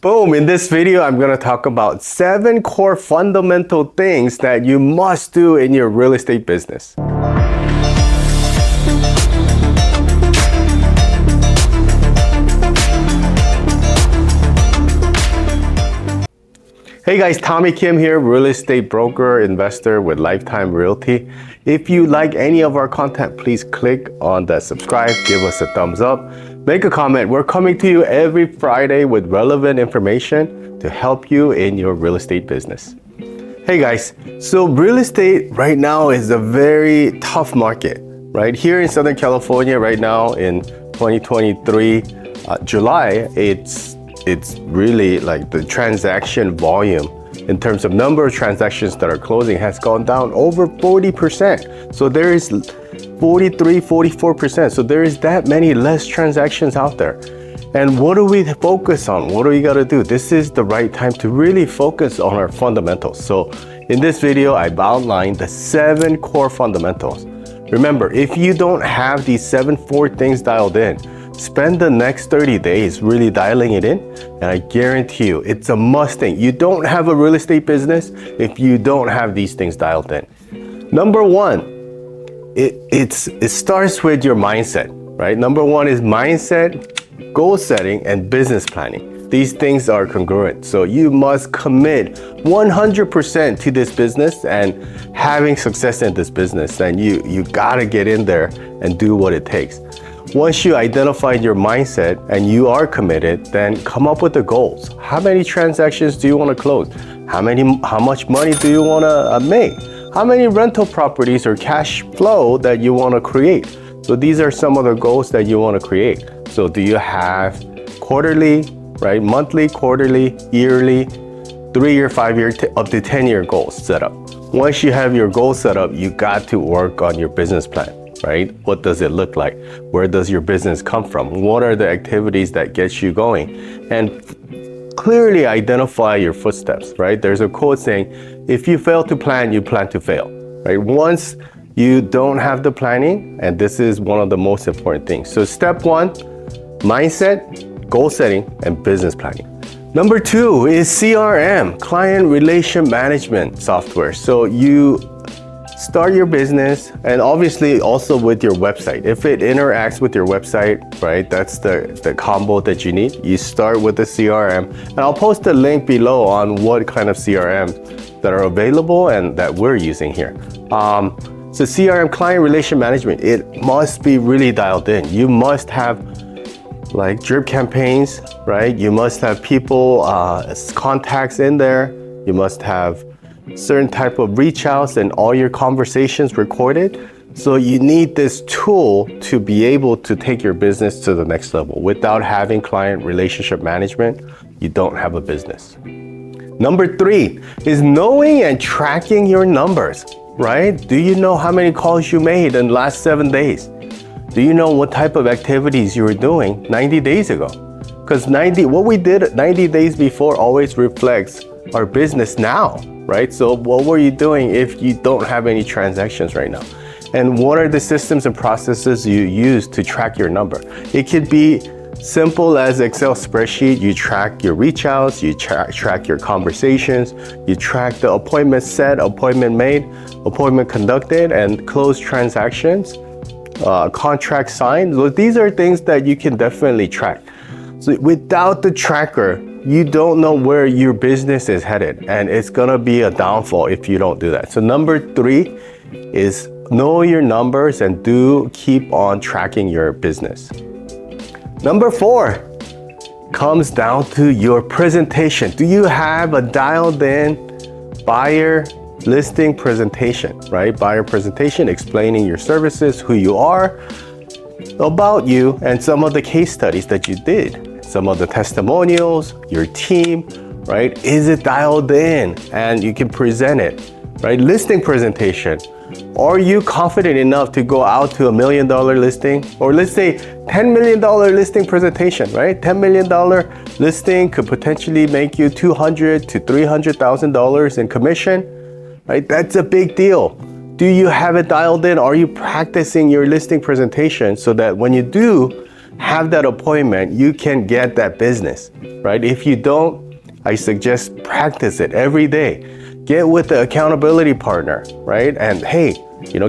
Boom, in this video, I'm gonna talk about 7 core fundamental things that you must do in your real estate business. Hey guys, Tommy Kim here, real estate broker, investor with Lifetime Realty. If you like any of our content, please click on the subscribe, give us a thumbs up, make a comment. We're coming to you every Friday with relevant information to help you in your real estate business. Hey guys, so real estate right now is a very tough market, right? Here in Southern California right now in 2023, July, it's really like the transaction volume in terms of number of transactions that are closing has gone down over 40%. So there is 44%. So there is that many less transactions out there. And what do we focus on? What do we got to do? This is the right time to really focus on our fundamentals. So in this video, I've outlined the 7 core fundamentals. Remember, if you don't have these 7 core things dialed in, spend the next 30 days really dialing it in, and I guarantee you, it's a must thing. You don't have a real estate business if you don't have these things dialed in. Number 1, it starts with your mindset, right? Number 1 is mindset, goal setting, and business planning. These things are congruent. So you must commit 100% to this business and having success in this business. And you gotta get in there and do what it takes. Once you identified your mindset and you are committed, then come up with the goals. How many transactions do you want to close? How much money do you want to make? How many rental properties or cash flow that you want to create? So these are some of the goals that you want to create. So do you have quarterly, right? Monthly, quarterly, yearly, 3-year, 5-year, up to 10-year goals set up. Once you have your goals set up, you got to work on your business plan. Right? What does it look like? Where does your business come from? What are the activities that get you going? And clearly identify your footsteps, right? There's a quote saying, if you fail to plan, you plan to fail, right? Once you don't have the planning, and this is one of the most important things. So step 1, mindset, goal setting, and business planning. Number 2 is CRM, client relation management software. So you start your business, and obviously also with your website. If it interacts with your website, right, that's the combo that you need. You start with the CRM, and I'll post a link below on what kind of CRM that are available and that we're using here. So CRM, client relation management, it must be really dialed in. You must have like drip campaigns, right? You must have people, contacts in there. You must have certain type of reach outs and all your conversations recorded. So you need this tool to be able to take your business to the next level. Without having client relationship management, you don't have a business. Number 3 is knowing and tracking your numbers, right? Do you know how many calls you made in the last 7 days? Do you know what type of activities you were doing 90 days ago? Because what we did 90 days before always reflects our business now, right? So what were you doing if you don't have any transactions right now? And what are the systems and processes you use to track your number? It could be simple as Excel spreadsheet. You track your reach outs, you track your conversations, you track the appointment set, appointment made, appointment conducted, and closed transactions, contract signed. So these are things that you can definitely track. So without the tracker, you don't know where your business is headed, and it's gonna be a downfall if you don't do that. So number 3 is know your numbers and do keep on tracking your business. Number 4 comes down to your presentation. Do you have a dialed in buyer listing presentation, right? Buyer presentation explaining your services, who you are, about you, and some of the case studies that you did. Some of the testimonials, your team, right? Is it dialed in and you can present it, right? Listing presentation. Are you confident enough to go out to $1 million listing? Or let's say $10 million listing presentation, right? $10 million listing could potentially make you $200,000 to $300,000 in commission, right? That's a big deal. Do you have it dialed in? Are you practicing your listing presentation so that when you do have that appointment, you can get that business, right? If you don't, I suggest practice it every day. Get with the accountability partner, right? And hey,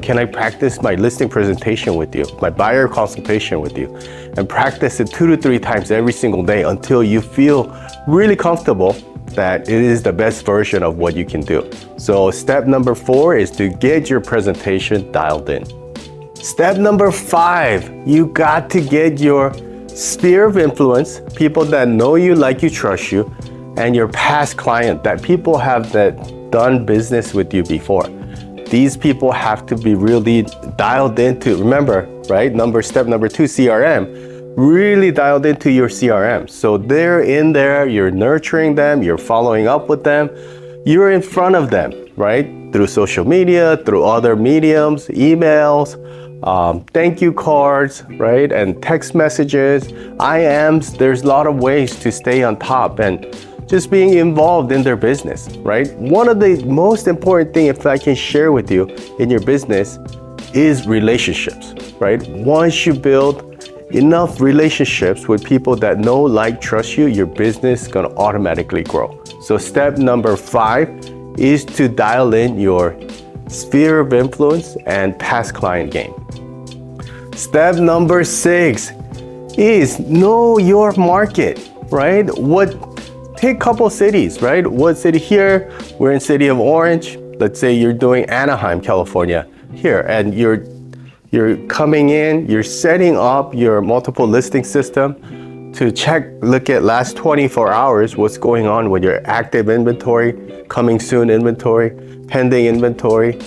can I practice my listing presentation with you, my buyer consultation with you, and practice it 2 to 3 times every single day until you feel really comfortable that it is the best version of what you can do. So step number 4 is to get your presentation dialed in. Step number 5, you got to get your sphere of influence, people that know you, like you, trust you, and your past client, that people have that done business with you before. These people have to be really dialed into, remember, right? Step number 2, CRM, really dialed into your CRM. So they're in there, you're nurturing them, you're following up with them, you're in front of them, right? Through social media, through other mediums, emails, thank you cards, right? And text messages, IMs, there's a lot of ways to stay on top and just being involved in their business, right? One of the most important things, if I can share with you in your business, is relationships, right? Once you build enough relationships with people that know, like, trust you, your business is gonna automatically grow. So step number 5 is to dial in your sphere of influence and past client game. Step number 6 is know your market, right? Take a couple cities, right? What city here? We're in city of Orange. Let's say you're doing Anaheim, California here, and you're coming in, you're setting up your multiple listing system to look at last 24 hours, what's going on with your active inventory, coming soon inventory, pending inventory,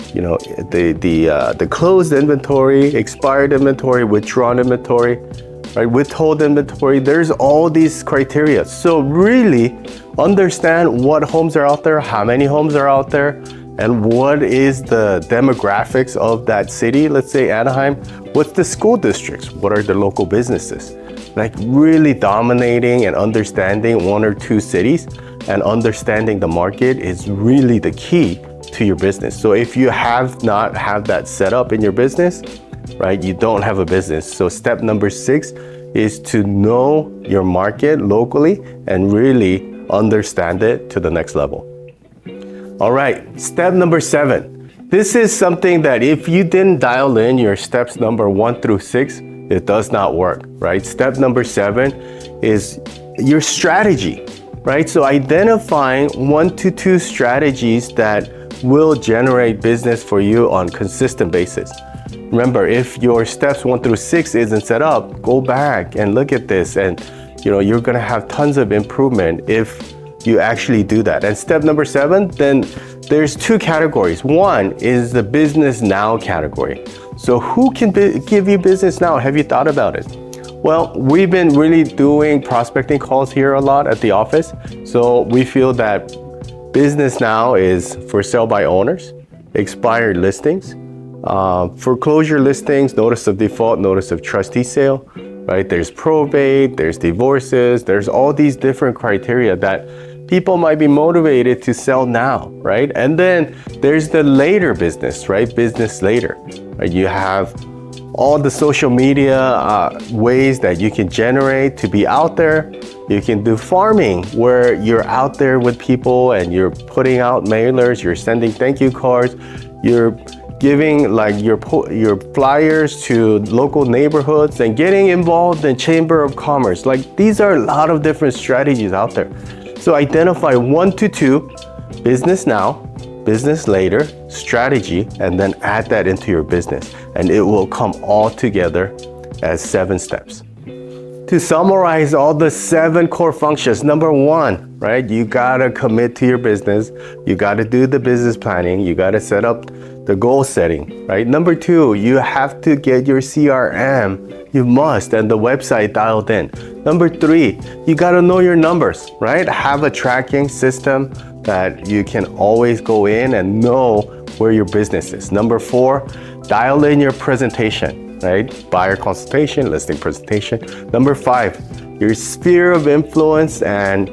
the closed inventory, expired inventory, withdrawn inventory, right? Withhold inventory. There's all these criteria. So really understand what homes are out there, how many homes are out there, and what is the demographics of that city. Let's say Anaheim, what's the school districts? What are the local businesses? Like really dominating and understanding 1 or 2 cities and understanding the market is really the key to your business. So if you have not have that set up in your business, right, you don't have a business. So step number 6 is to know your market locally and really understand it to the next level. All right, step number 7. This is something that if you didn't dial in your steps number 1 through 6, it does not work, right? Step number 7 is your strategy, right? So identifying 1 to 2 strategies that will generate business for you on a consistent basis. Remember, if your steps 1 through 6 isn't set up, go back and look at this, and you're gonna have tons of improvement if you actually do that. And step number 7, then there's 2 categories. One is the business now category. So who can give you business now? Have you thought about it? Well, we've been really doing prospecting calls here a lot at the office. So we feel that business now is for sale by owners, expired listings, foreclosure listings, notice of default, notice of trustee sale, right? There's probate, there's divorces, there's all these different criteria that people might be motivated to sell now, right? And then there's the later business, right? Business later, right? You have all the social media ways that you can generate to be out there. You can do farming where you're out there with people and you're putting out mailers, you're sending thank you cards, you're giving like your flyers to local neighborhoods and getting involved in Chamber of Commerce. Like these are a lot of different strategies out there. So identify 1 to 2, business now, business later, strategy, and then add that into your business. And it will come all together as 7 steps. To summarize all the 7 core functions, number 1, right? You gotta commit to your business. You gotta do the business planning. You gotta set up the goal setting, right? Number 2, you have to get your CRM. You must, and the website dialed in. Number 3, you gotta know your numbers, right? Have a tracking system that you can always go in and know where your business is. Number 4, dial in your presentation, right? Buyer consultation, listing presentation. Number 5, your sphere of influence and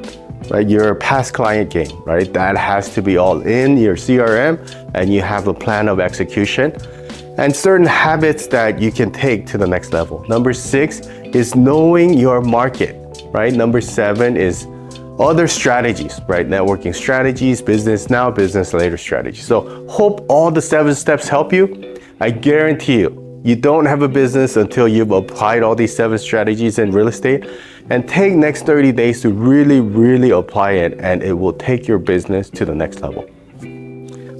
right, your past client game, right? That has to be all in your CRM and you have a plan of execution. and certain habits that you can take to the next level. Number 6 is knowing your market, right? Number 7 is other strategies, right? Networking strategies, business now, business later strategies. So hope all the 7 steps help you. I guarantee you don't have a business until you've applied all these 7 strategies in real estate, and take next 30 days to really apply it, and it will take your business to the next level.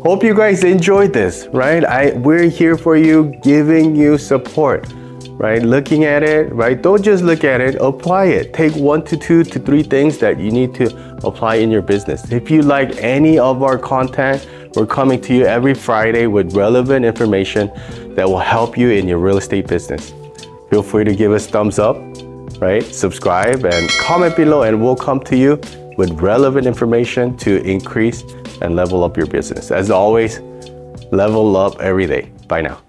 Hope you guys enjoyed this, right? We're here for you, giving you support, right? Looking at it, right? Don't just look at it, apply it. Take 1 to 2 to 3 things that you need to apply in your business. If you like any of our content, we're coming to you every Friday with relevant information that will help you in your real estate business. Feel free to give us thumbs up, right? Subscribe and comment below, and we'll come to you with relevant information to increase and level up your business. As always, level up every day. Bye now.